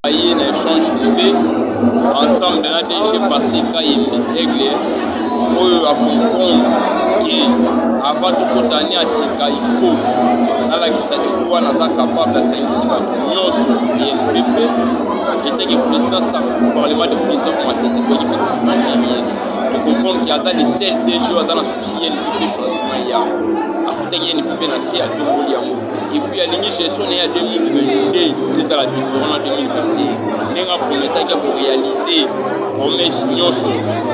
travaillé dans l'échange privé ensemble de la DG Patrick Aigle pour comprendre qu'avant de condamner à Sika, il faut dans la liste de pouvoir nous capable de s'initier et INPP était que le président le parlement de président comme de comprendre qu'il y a des seuls DG dans la société INPP changement il y a après INPP naissé à tout et puis à l'inition gestion il y a 2022 c'est la différence en 2022 les gars promettaient pour réaliser promesse il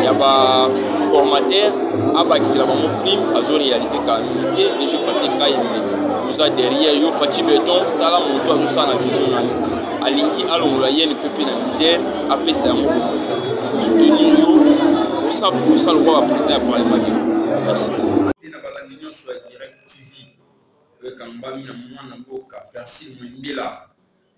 y a pas formateur à bâtir la prime à réaliser quand même et les gens tout ça derrière yo petit béton dans la moto tout ça na vision alingi alongolaye ne peut na Niger après ça mo soutenir yo au 100% le roi président pour aller merci na balandinyo soit direct TV kamba mina mwana mboka Persil Mwembela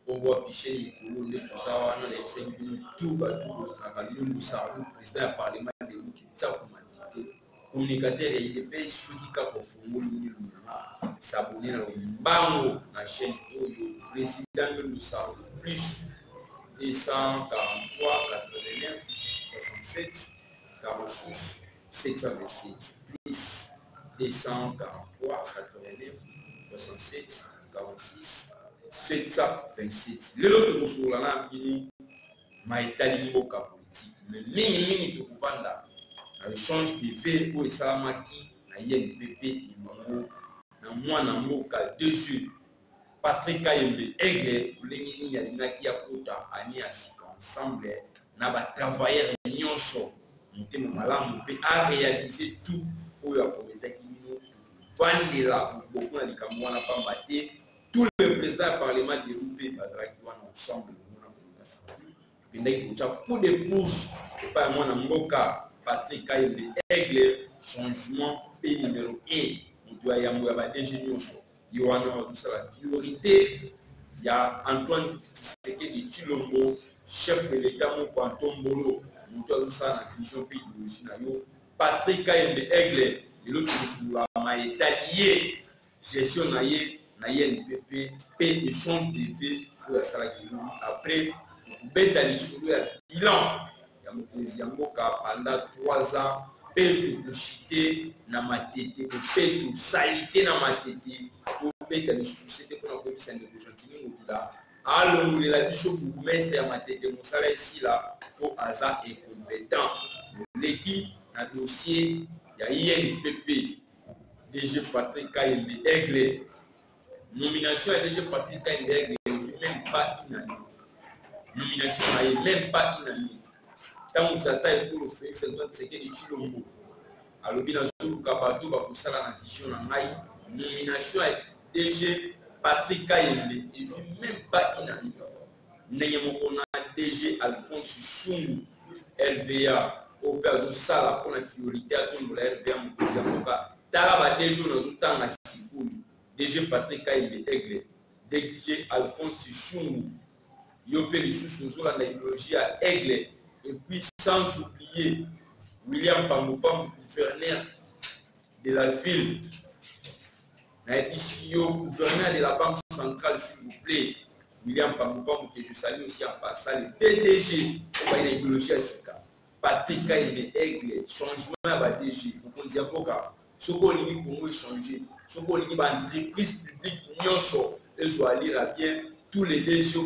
obo apiché mikolo nde kosawa na lepse bino tuba na kalungu sa président du parlement de Kinshasa communicateur et IDP Soukika Kofungulu s'abonner au Mbango la chaîne Oyo président de Moussao plus 243 89 67 46 727 plus 243 89 67 46 727 le lot de Soulana Bini Maïtali Mboka politique mais mini de Kouvanda échange privé pour Salamaki na INPP Imango na mwana mboka deux jeunes Patrick Aigle Lenini ya linaki ya kota ani asika ensemble na ba travailleurs nyonso mutema malamu pe a réaliser tout pour ya kometa kimino vandela beaucoup na likamwana pamba te tous les présidents du parlement de l'UP bazaraki wana ensemble na kometa pendaki kucha pour des pouces pa mwana mboka Patrick Aigle changement P numéro 1 doit y avoir des géniaux il y a la priorité il y a Antoine Tshisekedi Tshilombo chef de l'état mon Pantombolo nous doit ça la vision pédagogique na yo Patrick Aigle et l'autre sur la maïtalier gestion na INPP P échange de vie pour la salle après beta lisulu ya bilan ya mokonzi mboka pendant 3 ans pe kushite na matete pe salite na matete pour beta lisulu pour la commission de Argentine ngobila alongolela biso bourgmestre ya matete mosala ici là pour Aza et compétent l'équipe na dossier ya INPP DG Patrick Aigle nomination ya DG Patrick Aigle même pas inanimé nomination n'est même pas inanimée. Tant que tata est pour le faire, c'est donc ce que les Chilombo. Alors bien sûr, Kabatou va pour ça la vision en maille. Nomination est DG Patrick Aigle et je même pas inanimé. N'ayons pas DG Alphonse Chungu LVA au Gazo Sala pour la priorité à tout le LVA mon président Moka. Talaba DG dans un temps à Sikou. DG Patrick Aigle DG Alphonse Chungu. Yopé les sous la idéologie à Aigle et puis sans oublier William Pambopam, gouverneur de la ville, gouverneur de la banque centrale s'il vous plaît, William Pambopam que je salue aussi en passant, le PDG pour une idéologie à Sika, Patrick Aigle, changement à la DG, pour dire pourquoi, ce qu'on dit pour nous changer, ce qu'on dit pour l'entreprise publique, nous sommes, et je dois lire bien tous les DG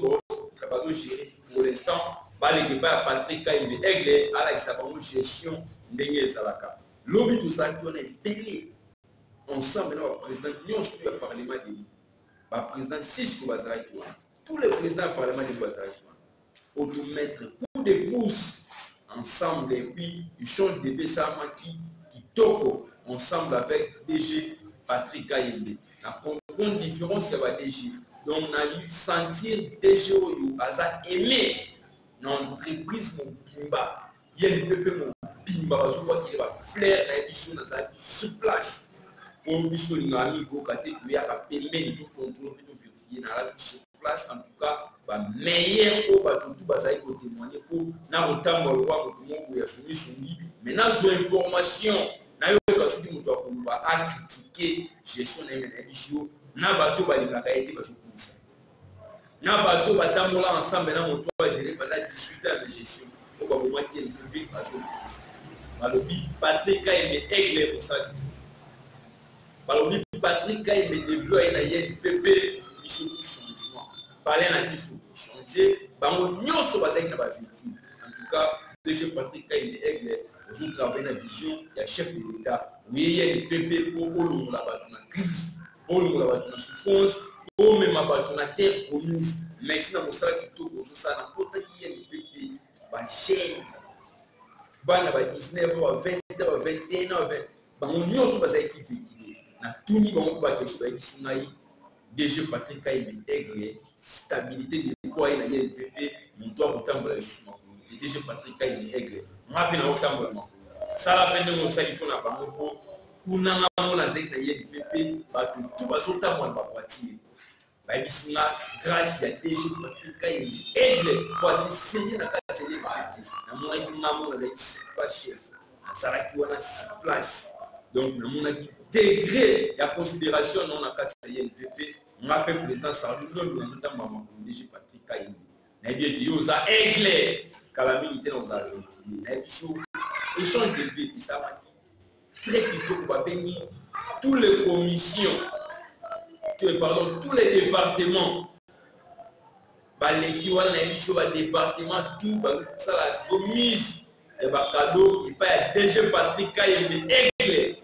pour l'instant, les Patrick Aigle à la gestion de Salaka. L'objet tout ça qui on est payé ensemble le président nous sommes au parlement de le président Cisco Bazaraki tous les présidents du parlement de Bazaraki pour tout mettre pour des pouces ensemble et puis ils changent de Bessamaki qui toko ensemble avec DG Patrick Aigle. La grande différence c'est la DG. Donc, on a eu sentir DG Oyo, Aza aimé dans l'entreprise mon Bimba. Il y a un peu mon Bimba, je vois qu'il va flair la émission dans sa sur place. On dit que les amis, il y a un paiement de tout contrôle, de vérifier dans la sur place. En tout cas, le meilleur pour tout ça, il faut témoigner pour nous autant le roi, pour nous, mais dans une information, nous avons à critiquer gestion de l'émission. Na bato balingaka été bazo komisa na bato batambola ensemble na moto a géré pendant 18 ans de gestion au moment qui est le public balobi Patrick Kaimbe aigle pour ça balobi Patrick Kaimbe déploie na YNPP biso changement parler na biso changer bango nyonso bazaki na ba victime en tout cas DG Patrick Kaimbe aigle vous travaillez la vision il y a chef de l'État oui YNPP pour la bato na crise pour la bato na souffrance pour même bato na terre promise maintenant mosala kitoko ça na pota qui YNPP ba chaîne bana ba 19 ba 20 ba 21 ba bango nyonso bazaki véhicule na tuni bango ba ke so ba sinai DG Patrick Kaimbe aigle stabilité de quoi na YNPP moto akotambola suma DG Patrick Kaimbe aigle mapi na otambola sala pende mosali pona bango po kunanga mona zeki na YNPP bato tout bazotambola ba voiture ba bisinga grâce ya DG Patrick Kaimbe aigle voiture signé na kateli na mona ki ngamo na zeki pas chef sala ki wana place donc na mona ki degré ya considération non na kateli YNPP ngape président Sarou non bazotamba ma DG Patrick Kaimbe na bien yo za aigle kala militaire dans la vie na biso échange de vie ça va très kitoko ba béni tous les commissions pardon tous les départements ba leki wana biso ba département tout ba ça la remise et ba cadeau il pas DG Patrick Kaimbe aigle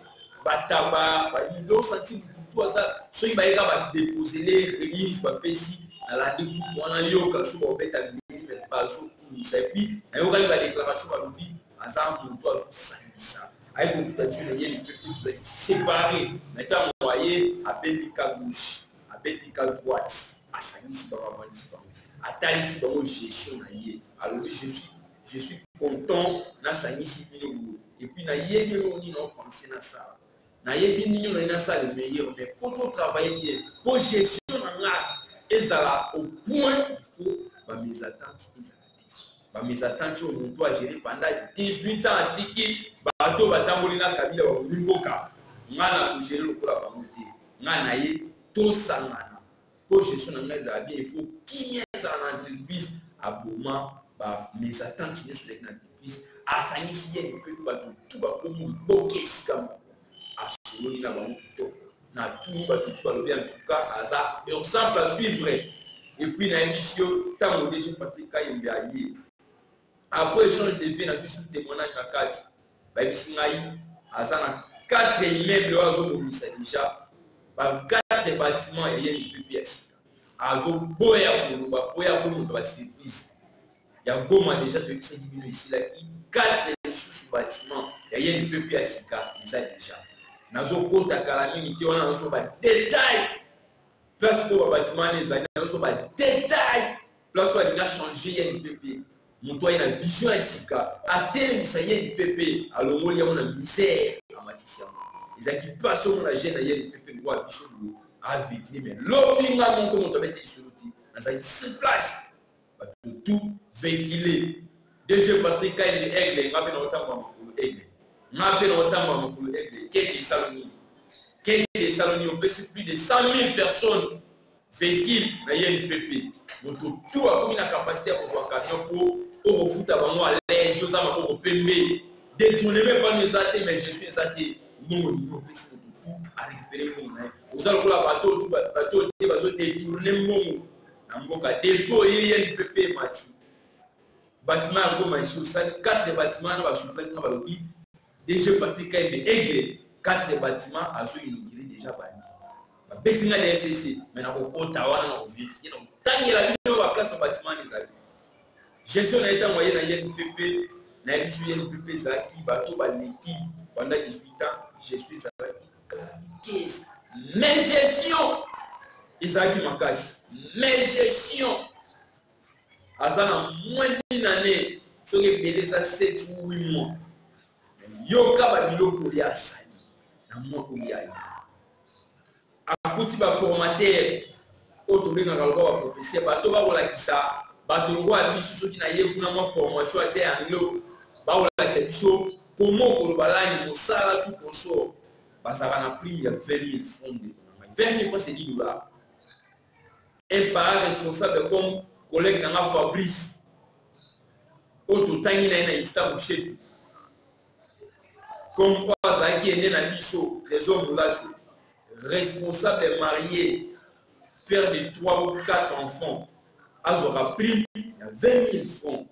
bataba ba lido senti tout ça so il ba eka ba déposer les remises ba pesi à la découpe wana yoka so ba beta mais pas so et puis il y a la déclaration à l'oubli azam moto azu sangisa ay computation na yeli peut séparer maintenant envoyer à Bendika gauche à Bendika droite à sangisi ba bandisi ba atalisi ba gestion na yé alors je suis content na sangisi bino et puis na yebi oni non penser na ça na yebi ninyo na ça le meilleur mais pour travailler bien pour gestion na ezala au point il faut ba mes attentes mes attentes au monde à gérer pendant 18 ans tiki bato batamboli na kabila wa limboka ngana ko gérer le kola bamuti ngana ye to sangana pour gestion na ngaza bien il faut qu'il za na entreprise aboma ba mes attentes sur l'entreprise asangisi ye pe bato tout ba ko boke sikam asoloni na bamuto na tout bato ba lobi en tout cas aza exemple à suivre et puis na émission tant DG Patrick Kaimbe ayi après échange de vie, on a vu sous témoignage à 4. Bah, il y a 4 immeubles déjà. 4 bâtiments et une pièce. Azo boya pour la service. Il y a comment déjà de ici là qui 4 bâtiments et une pièce déjà. Nazo compte à Calamine qui on a un détail. Place pour le bâtiment les années, on a un détail. Place où il a changé une PP. Moto ina vision esika atele musaye pepe alongoli ya mona misère amatisya ezaki passe mona jeune ya pepe ngwa biso a vitine mais lobinga mon comme on mettre soluti na sa sur place ba tout véhiculé DG Patrick Kaimbe aigle ngabe na otamba makulu aigle ngabe na otamba makulu aigle kechi saloni on peut plus de 100 000 personnes véhicules na YNPP moto tout a comme une capacité pour voir camion pour refuta bango à l'aise aux âmes pour pembe détourner même pas nos athées mais je suis athée mon niveau plus tout à récupérer mon vous allez la bateau qui va se détourner mon namboka dépôt YNPP mati bâtiment comme ici ça 4 bâtiments va souffrir na balobi DG Patrick Kaimbe aigle 4 bâtiments à zo inaugurer déjà bani ba betinga les SCC mais na ko kota wana na vérifier na tangela bino ba place bâtiment les amis gestion na état moyen na YNPP na YNPP zaki bato ba leki pendant 18 ans je suis zaki calamité mais gestion ezaki makasi mais gestion azana moins d'une année soki belé ça 7 ou 8 mois yoka ba biloko ya sali na mois oyayi akuti ba formateur otobenga ka ba professeur bato ba kolakisa bato ngwa biso soki na ye kuna ma formation ate anglo ba kolakisa biso comment kolobalani mosala tout consort basaka na prime ya 20 000 francs 20 000 francs c'est $10 un parent responsable comme collègue Nanga Fabrice, auto tangi na ina Insta Mouchetou, comme quoi qui est né dans Bisso, Trésor Moulacho, responsable marié, père de 3 ou 4 enfants, aura pris 20 000 francs.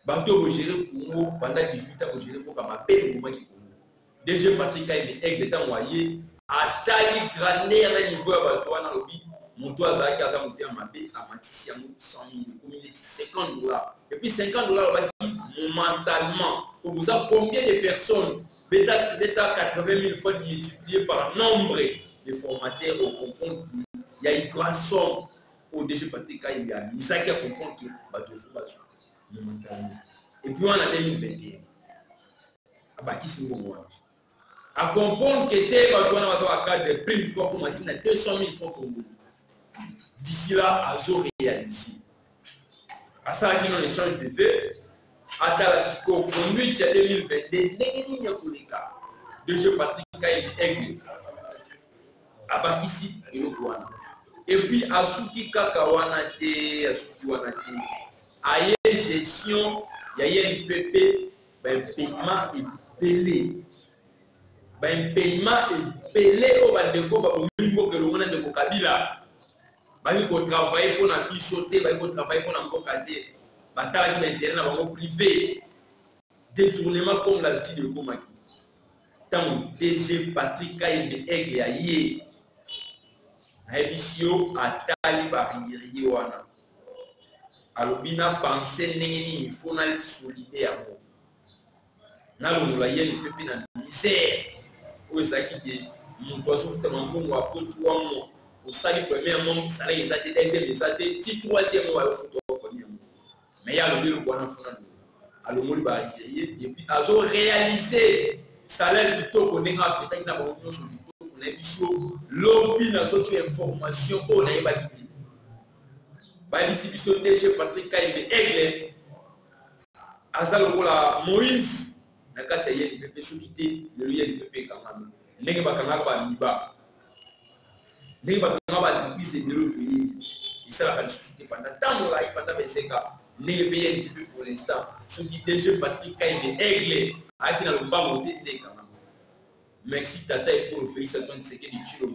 Bateau gérer Congo pendant 18 ans, pour gérer pour ma belle moment qui Congo. DG Patrick Kaïbe Aigle est envoyé à taille grandeur niveau à bateau dans le but. Mon toit a été à ma baie à Matissi à 100 000, communauté $50. Et puis $50 on va dire momentanément. Pour vous savez combien de personnes, bêta 80 000 fois multiplié par nombre de formateurs au comprendre il y a une grande somme au DG Patrick Kaïbe à Misaki à comprendre que bateau faut bateau. Et puis on a 2021. À bâtir ce mouvement. À comprendre que tes bateaux on va faire des primes pour maintenir 200 000 francs pour nous. D'ici là, à jour réalisé. À ça, qui ont échange de vœux, à Talasiko, conduite en 2022, n'est pas pour les cas. DG Patrick Kaïbe Aigle. À Bakissi et le Kouana. Et puis à Souki Kakawana te, à Souki Wanate. Aïe gestion, il y a un PP, ben paiement est belé. Ben paiement est belé au bandeko, au niveau que le monde de Kabila. Il faut travailler pour la sauter, il faut travailler pour la mokade. Bataille qui l'intérêt dans le privé. Détournement comme la petite de Komaki. Tant DG Patrick Kaïbe Aigle aïe. Ebisio atali barigiri wana. Alobina pensé nengeni il faut na solidaire mo. Na lo la yeli pepe na misère. O ezaki ke mon poisson tellement bon wa pour 3 mois. Au sali premièrement ça les a été deuxième ça été ti troisième mois au football premier. Mais ya lo bilo kwana fona. Alo moli barigiri et puis azo réaliser salaire du toko nenga feta na ba union sur l'opinion sur l'information qu'on a évaluée. Par l'institution DG Patrick Kaïbe Aigle, Azalola Moïse, la carte est le PP sous-quitté, le lieu du PP quand même. N'est pas quand même pas n'est pas quand même depuis c'est de l'autre pays. Il s'est la sous-quitté pendant tant de temps, pendant 25 ans. N'est pas bien depuis pour l'instant. Sous-quitté DG Patrick Kaïbe Aigle, à qui n'a pas monté quand même. Merci tata pour le faire ça quand c'est que du tiro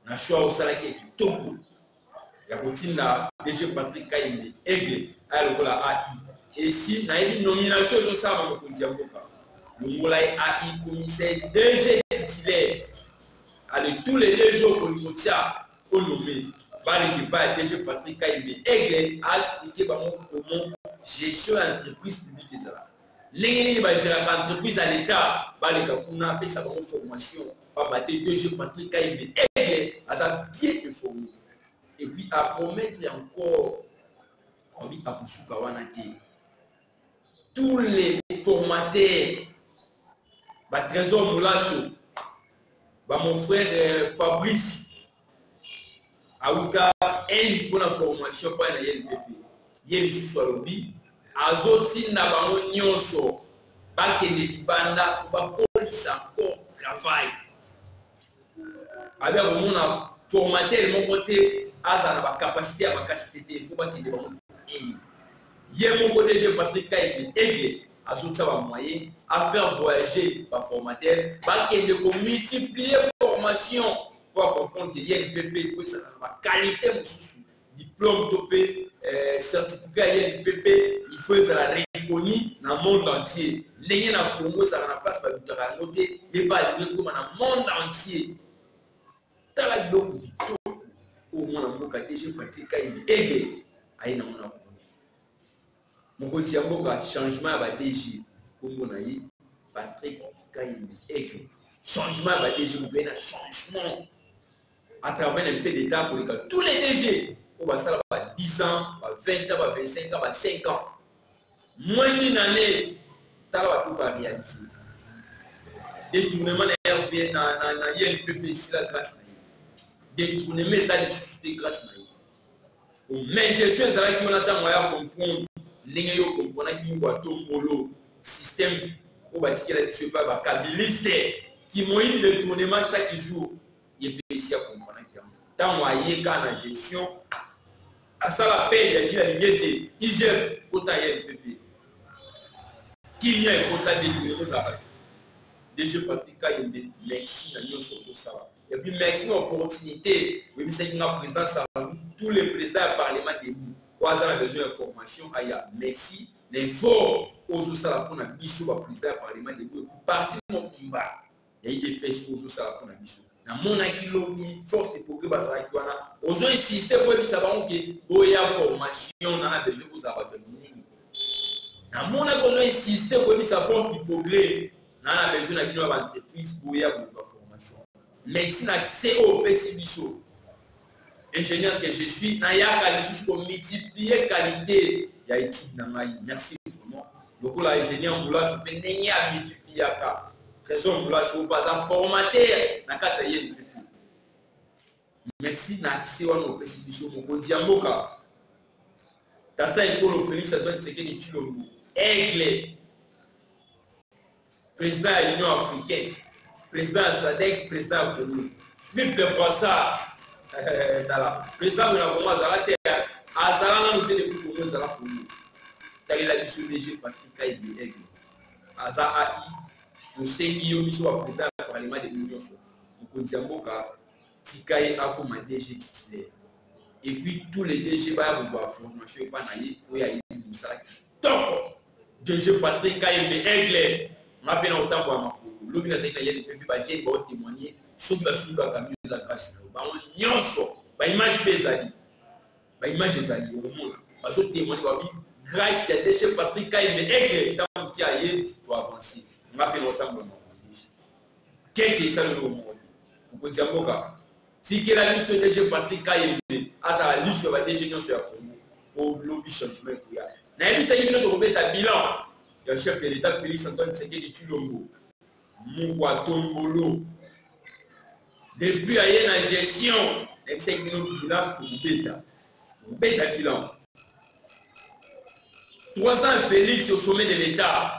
na choix au salaire qui est top ya botina DG Patrick Kaïbe Aigle alors la AI et si na une nomination zo ça va ko dia boka le ngola AI commissaire DG titulaire allez tous les 2 jours pour le tia au nommé par l'équipe DG Patrick Kaïbe Aigle a expliqué comment gestion entreprise publique et ça. Les entreprises à l'État, on a appelé ça comme formation, par battre 2G Patrick Kaïbe Aigle, à ça bien informé. Et puis à promettre encore, on dit à Koussouka Wanate, tous les formateurs, Trésor Moulacho, mon frère Fabrice, Aouka, une bonne formation pour la YLPP. Il y a sur le lobby. Azoti na bango nyonso bakende libanda ba police encore travail avec mon formateur mon côté aza na ba capacité il faut bakende bango yé mon côté DG Patrick Kaïbe Aigle azoti ba moyen à faire voyager ba formateur bakende ko multiplier formation pour comprendre que YLPP il faut ça la qualité mususu diplôme topé certificat YLPP il faut ça reconnu dans le monde entier. Les gens dans le Congo ça na place pour la noter et pas le comme dans le monde entier. Dans la vidéo du tout au moins dans le DG Patrick Kaïbe Aigle aïe na mona. Mon côté mboka changement ba DG Congo na yi Patrick Kaïbe Aigle. Changement ba DG mo na changement à travers un peu d'état pour tous les DG. On va ça 10 ans, 20 ans, 25 ans, 5 ans. Moins d'une année, ça va tout réaliser. Détournement de RV dans YLPP, c'est la grâce. Détournement, ça les sociétés grâce. Mais je suis là qui on attend à comprendre. Les gens comprennent qui nous voient système au bâti là dessus pas kabiliste qui moyen de détournement chaque jour. Il peut ici à comprendre qui tant moyen quand la gestion à ça la paix, il y a Gilles Alingete, IGF, Kota YLPP. Qui vient et Kota DG, DG Patrick Kayembe, merci, et puis merci l'opportunité, oui, c'est une présidence, tous les présidents du Parlement debout, on a besoin d'informations, merci, l'info, aux Osala pour la biso, le président du Parlement debout, parti de mon Kimba, il y a eu des personnes aux Osala pour la biso. Na mon lobby force de progrès basara qui wana ozo insister pour bisa ba onke boya formation na besoin vous abattre na mon ozo insister pour bisa force de progrès na besoin na bino ba entreprise boya pour formation médecine accès au PCBISO ingénieur que je suis na ya kali pour multiplier qualité ya étude na mai merci vraiment donc là ingénieur moula je peux nenye à multiplier ka trésor moula je pas formateur na kata yé merci na accès au PCBISO mon diamboka tata ekolo Félix Antoine Tshisekedi Tshilombo aigle président de l'Union africaine, président de SADC, président de l'ONU. Philippe Le Brassard, président de la Congo, Azala n'a noté depuis Congo, Azala pour nous. Il a dit sur le DG Patrick Kayembe Aigle. Azala AI, le CNIO, nous sommes président du Parlement de l'Union. Nous continuons à Tikaye comme un DG titulaire. Et puis tous les DG vont avoir formation et pas naïe pour y aller dans ça. Donc, DG Patrick Kayembe Aigle. On a bien autant pour ma l'objet de cette année depuis que j'ai témoigné sur la suite de la camion de la grâce. On y en sort. Image pesée. Image pesée au monde. Parce que témoigner grâce à des Patrick Kayembe Aigle dans le qui pour avancer. On a bien autant pour ma qu'est-ce que ça le monde? Vous pouvez dire quoi? Si que la mission de Patrick Kayembe a la liste sur la décision sur la Congo pour lobby changement qu'il y a. N'a pas eu notre remettre bilan. Le chef de l'État, Félix Antoine Tshisekedi Tshilombo, Moukwa Tombolo, depuis la gestion, il y a un bilan pour Beta bilan. 3 ans Félix au sommet de l'État,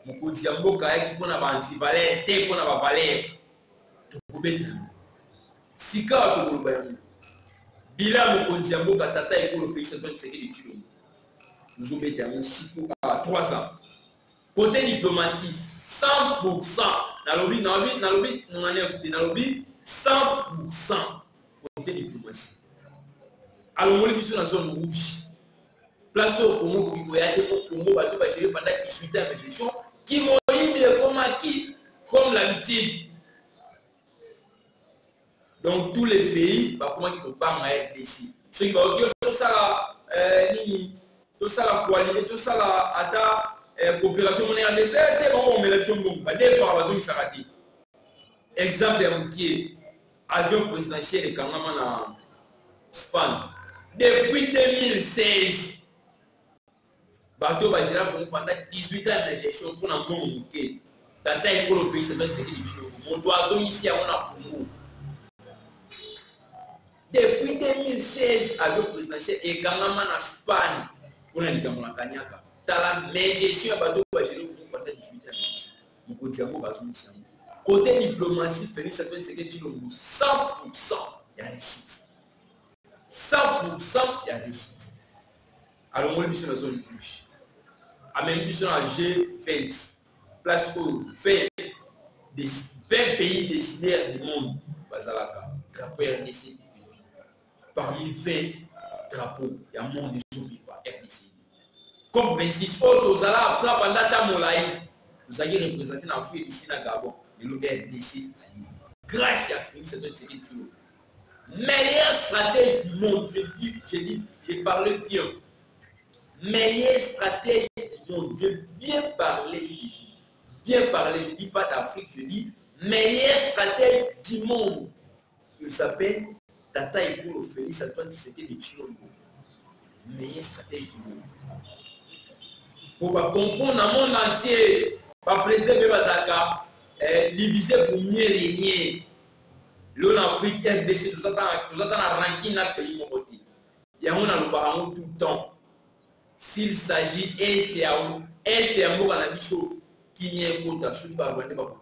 Moukou Diamboka qui prend un anti-valère, t'es pour la valère, pour Beta. Sika à Togolo bilan Moukou Diamboka, Tata et pour le Félix Antoine Tshisekedi Tshilombo. Nous avons été à 3 ans. Côté diplomatie, 100%. Dans le lobby, 100%. Côté diplomatie. Alors, on est sur la zone rouge. Place au Congo, qui a été pour Congo, va gérer pendant 18 ans de gestion, qui m'ont eu comme acquis, comme l'habitude. Donc, tous les pays, comment ils ne peuvent pas m'aider ici. Ceux qui vont dire tout ça, tout ça, la coalition, tout ça, la coopération mondiale de cette bon élection des formations qui raté. Exemple qui avion présidentiel et quand même en Espagne depuis 2016 bateau va gérer pendant 18 ans de gestion pour un bon monté tata et pour le faire c'est mon oiseau ici à mon depuis 2016 avion présidentiel et quand même en Espagne pour la Ligue la Kanyaka. Mais gestion bateau va gérer pendant 18 ans. Côté diplomatie, Félix Antoine Tshisekedi Tshilombo, 100% il y a réussite. 100% il y a réussite. Alors, moi, je suis dans la zone rouge. À même mission à G20, place où 20 pays décideurs du monde, Bazalaka, drapeau RDC. Parmi 20 drapeaux, il y a un monde de sous-pas RDC. Comme 26 autres, vous allez vous allez représenter l'Afrique ici dans Gabon, et le RDC. Grâce à Félix Antoine Tshisekedi Tshilombo. Meilleure stratège du monde, j'ai parlé bien. Meilleure stratège du monde, je bien parler, je dis pas d'Afrique, je dis meilleure stratège du monde. Il s'appelle Tata Ekolo Félix Antoine Tshisekedi Tshilombo. Meilleure stratège du monde. Pour comprendre dans le monde entier, le président de Bazaka divisé pour mieux régner. L'on Afrique, RDC, tout ça dans la ranking dans le pays Mokoti. Il y a un tout le temps. S'il s'agit est un mot à la mission qui n'y est pas sur le moi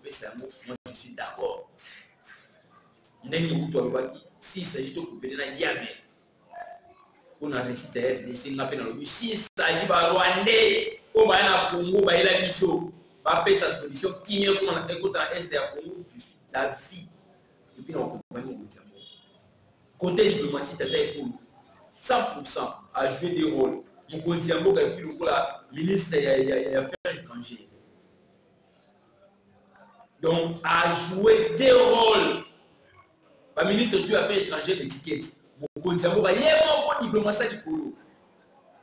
je suis d'accord. S'il s'agit de couper la diamètre. pour la réussite de Singapour. Si il s'agit de Rwandais, au Congo, il y a mission. Pas sa solution. Qui est comme on a écouté à l'Est de Congo, je suis la vie. Et puis, on accompagne au Congo. Côté diplomatie, tu as pour 100% à jouer des rôles. Mon Congo, et puis le ministre des Affaires étrangères. Donc, à jouer des rôles. Le ministre des Affaires étrangères, l'étiquette. Mon Congo, il y a un diplomatie qui coule.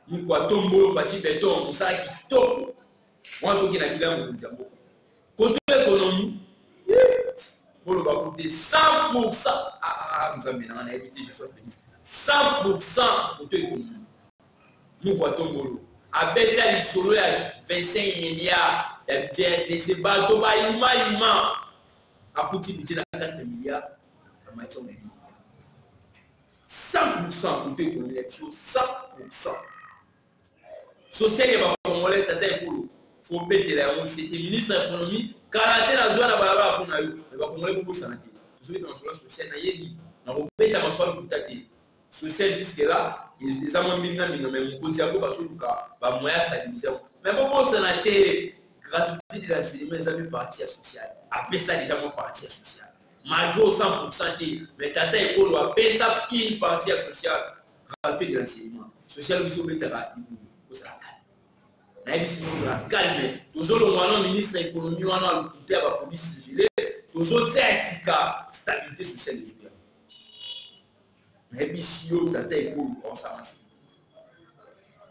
Mon Tombo, Fatih Beton, mon sac qui top. Moi, je suis dans mon Congo. Côté économie, pour le bas côté 100%. Nous avons évité, je suis 100% côté économie. Nous sommes à Beta, solo 25 milliards de budget, de bateaux, à petit budget de 4 milliards, à matière de 100% côté économie, 100%. Social et congolais, il faut mettre la société, ministre de l'économie, quand la zone à Balaba pour nous, les congolais pour santé. Vous avez dans la société, on va mettre la soirée pour tâter. Social jusque-là, les amants minants, mais mon conseil parce que moyen stabilisé. Mais bon, ça n'a été gratuité de l'enseignement, ils avaient partie sociale. Après ça, déjà, mon partie sociale. Malgré 100%, mais tata école doit payer ça une partie sociale gratuite de l'enseignement. Social, nous sommes métara, nous sommes calme. Tous les ministres de l'économie, on a l'autorité à la police gelée. Tous les autres, c'est la stabilité sociale des joueurs. Mais si on a été école, on s'avance.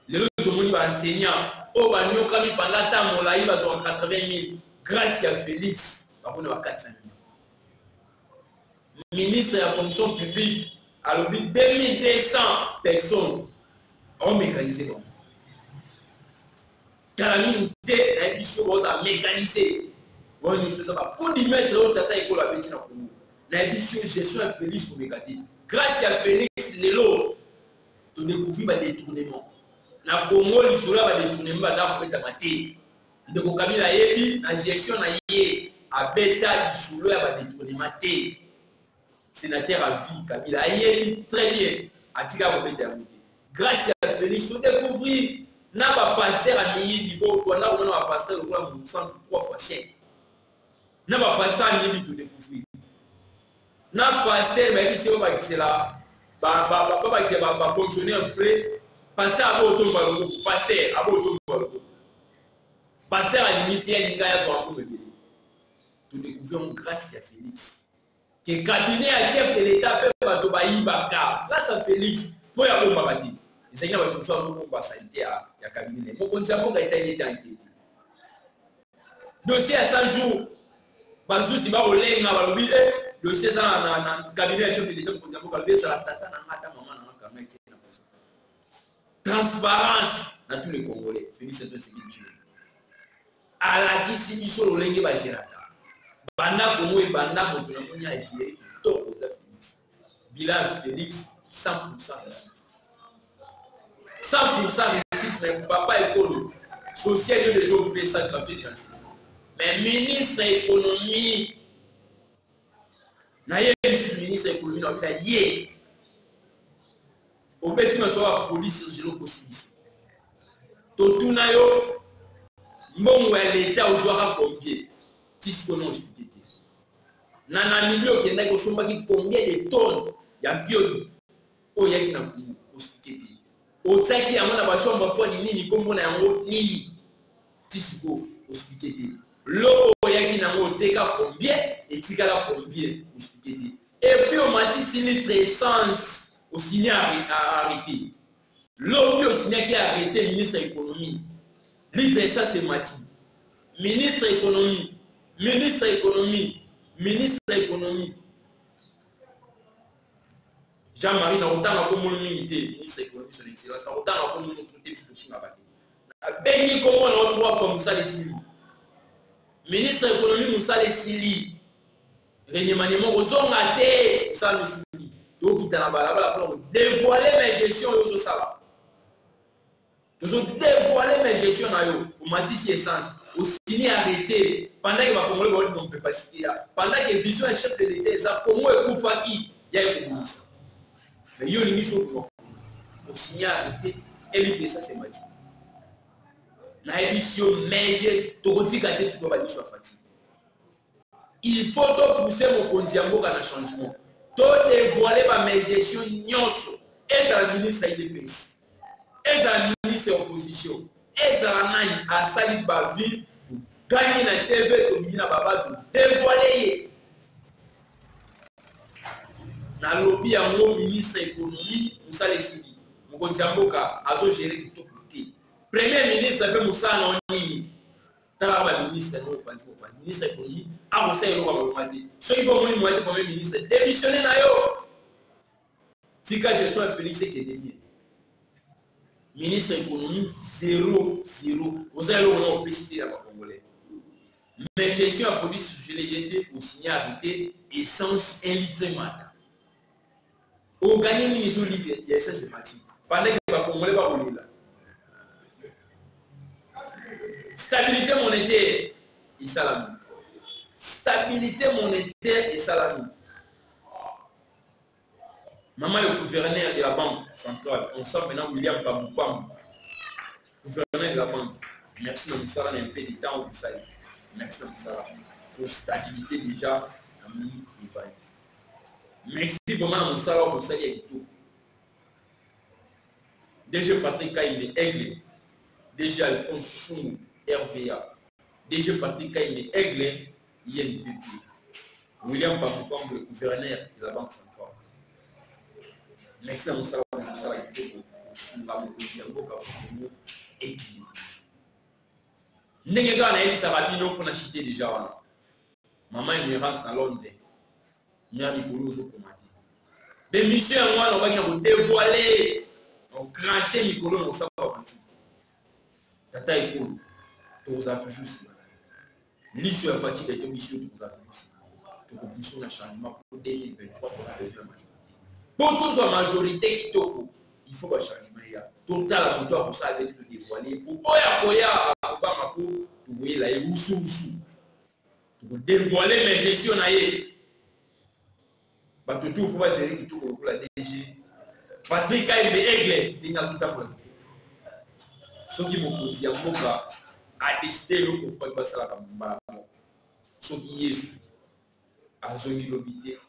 Les autres enseignants, au Bagno, quand ils pendant temps, on a eu 80 000 grâce à Félix, on a 400 000. Ministre de la fonction publique, à l'objet 2200 personnes ont mécanisé. Quand la milité, la mission a mécanisé. On ne fait pas pour lui mettre au tata école à Bétina pour nous. La mission gestion à Félix pour mécaniser. Grâce à Félix, les lots, tu découvres le détournement. Na Congo, le sola va détournement, là, on peut t'amater. Donc, comme il a dit, la gestion à Beta, du sola va détournement. Sénateur à vie, Kabila a dit très bien. Atika va t'amater. Grâce à Félix, on découvre. N'a pas pasteur à Niébi, on a pasteur au plan 3 fois 7. N'a pas pasteur à Niébi, tout découvrir. N'a pasteur, mais c'est là. Va fonctionner en frais. Pasteur a beau tomber, pasteur a beau tomber. Pasteur a limité à l'Ikaya sur un peu de bébé. Tout découvrir grâce à Félix. Que cabinet à chef de l'État peut pas tomber Baka. Là, ça Félix. Pour y avoir un bâti. Les Seigneurs vont faire un peu sanité à cabinet. Mon conseil a été inquiété. Dossier à 100 jours. Bazou si va au lait, n'a pas oublié. Dossier ça dans cabinet chef de l'État pour dire que ça la tata na mata maman na kamé. Transparence dans tous les Congolais. Félix c'est ce qu'il dit. À la kisibiso le lenge ba gerata. Banda komo e banda moto na munya gérer tout aux Félix. Bilan Félix 100% réussite. 100% réussite, mais papa école social de gens oublié ça gratuit de l'enseignement. Mais ministre de l'économie, ministre de l'économie, on a dit, au bâtiment soit la police, je l'ai possible. Tout na yo, mon l'État au joueur combien, si on a expliqué. Nana milieu qui n'a que combien de tonnes, il y a bio, oh il y a qui n'a pas expliqué. Otaki ya mwana bashomba fois ni nini kombo na yango nini tisiko hospitalité lo yaki na ngo teka combien et tikala combien hospitalité et puis on m'a dit si litre essence au signé arrêté lo bio signé qui a arrêté ministre de l'économie litre essence c'est mati ministre de l'économie ministre de l'économie Jean-Marie n'a autant comme mon unité, ministre de l'économie, son excellence, n'a autant comme mon autorité sur le film à bâtir. Béni comme on a 3 fois Moussa Lessili. Ministre de l'économie Moussa Lessili. Réunion aux ongatés, Moussa Lessili. Donc il t'a pour dévoiler mes gestions au Sala. Toujours dévoiler mes gestions à eux. Au Matisse Essence. Au signé arrêté. Pendant que ma Congolais ne peut pas citer là. Pendant que vision un chef de l'État, ça comment est Koufaki, il y a un ministre. Mais il y a une mission pour au signer arrêté et ça c'est Mati. La émission mais Toroti Kate tu dois soit fatigué. Il faut pousser mon kondiambo dans le changement. To dévoiler ma gestion nyonso et ça la ministre IDPS. Et ça la ministre opposition. Et ça la nani a sali ba vie gagner na TV to na baba dévoiler. Na lobby yango ministre économie Moussa Lesidi. Mon kondiambo ka azo gérer tout côté. Premier ministre fait Moussa non nini. Tala ministre no pandi ministre économie a Moussa elo ba mati. So ibo mo mo premier ministre démissionner na yo. Tika gestion Félix Kédébi. Ministre économie 0. Vous avez le nom publicité à Congolais. Mais gestion à police je l'ai aidé au signer arrêté essence 1 litre matin. Au gagner ministre litre, il y a ça c'est parti. Pendant que les Congolais va rouler là. Stabilité monétaire et salami. Stabilité monétaire et salami. Maman le gouverneur de la banque centrale, on sent maintenant William Baboupam, gouverneur de la banque. Merci de nous un peu de temps au Bissau. Merci de nous pour stabilité déjà. Merci vraiment de nous pour ça et tout. Déjà Patrick Kaïme Aigle, déjà Alphonse Choumou, RVA, déjà Patrick Kaïme Aigle, INPP, William Baboupam, le gouverneur de la banque centrale. Merci à nous savoir pour ça et tout sur la mobilité et n'est pas un ça va bien pour acheter déjà. Maman me reste à Londres. Mia Mikolo zo komati. Des missions moi on va dévoiler, on cracher Mikolo on ça va partir. Tata Ekolo, tu as toujours ça. L'issue à fatigue de mission tu as toujours ça. Tu as un changement pour 2023 pour la deuxième majorité. Pour tous la majorité qui toko, il faut un changement. Total à moto pour ça avec le dévoiler. Pour Oya Obama pour trouver la Oussou. Pour dévoiler mes gestions naïe. Bah tout il faut pas gérer qui tout pour la DG. Patrick Kaïme Aigle, il n'y a pas de ce qui m'ont posé à décider le confort de ça la campagne. Ce qui est à zone qui l'obité.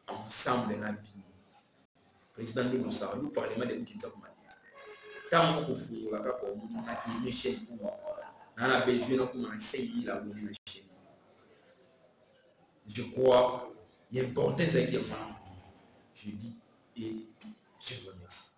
Ensemble na bino président de Moussa nous parlement de Kinshasa tant qu'on fait la ka ko na émission pour na besoin pour na 5000 abonnés na chaîne. Je crois il y a important ça qui est je dis et je vous remercie.